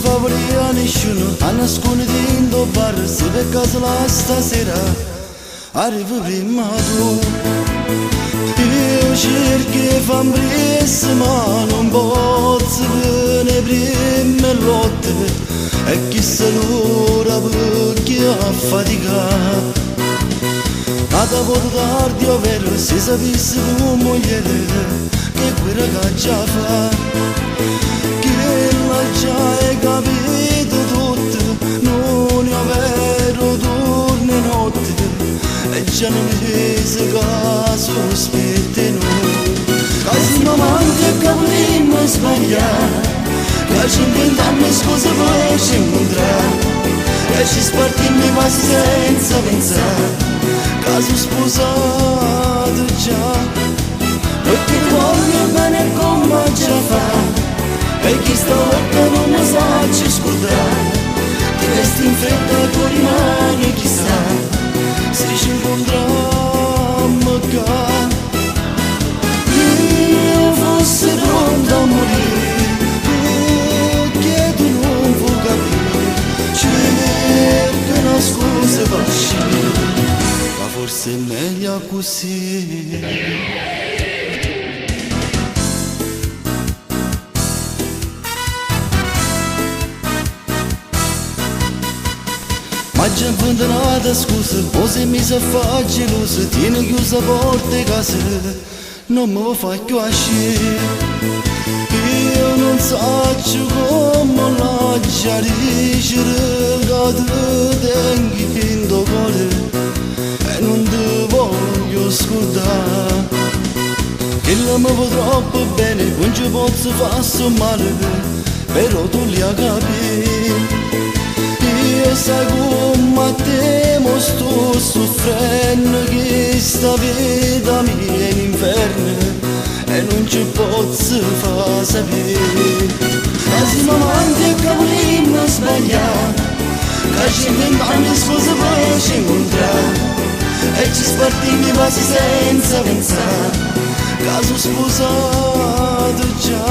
favoria nessuno, a nascondendo bar, se per caso la stasera arriva prima tu. Io cerco di fare ma non posso venire prima lotte, e chissà l'ora perché affaticato. Ma da poco tardi o vero, se sapessi tua moglie che quella che già fa, che la già hai capito tutto, non è vero, torna notte, e già non mi sa caso aspetti noi. Casi momenti e capolimmo sbagliare, che ci inventiamo scuse poi ci incontriamo, e ci spartimmo i passi senza pensare, caso sposato già, perché voglio bene come già fa, e chi sta occhio non mi sa ci scordare, ti vesti in fretta tu rimani chissà, se ci incontriamo qua. Io fossi pronto a morire, perché tu non vuoi capire, cerco una scusa per uscire, ma forse è meglio così. Ma già inventata scusa, o se mi sa fa gelosa, tieni chiusa porta e casa, non mi fa più uscire. Io non so come lasciare che ti tengo in tuo cuore, e non ti voglio scordare. Che l'amo troppo bene, non ci posso fare male, però tu li hai capito. Io sai come te sto soffrendo, che sta vita mia è un inferno e non ci posso far sapere. Ma siamo avanti e capolimmo sbagliare, che ci inventiamo scuse poi ci incontriamo, e ci spartiamo i passi senza pensare, caso sposato già,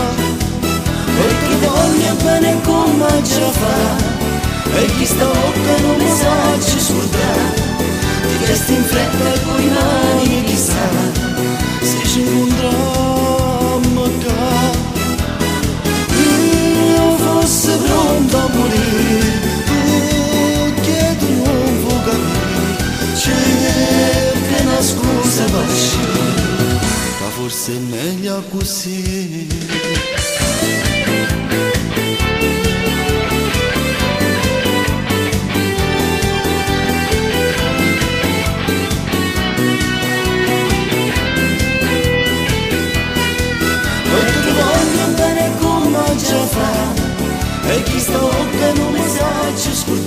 perché voglio bene come già fa, e chi sta occhio non mi sa ci scordare, ti vesti in fretta e poi mani chissà, se ci incontriamo qua. Io fossi pronto a morire, perché tu non vuoi capire, cerca una scusa per uscire, ma forse è meglio così. E chi sta occhio non mi sa ci scusa.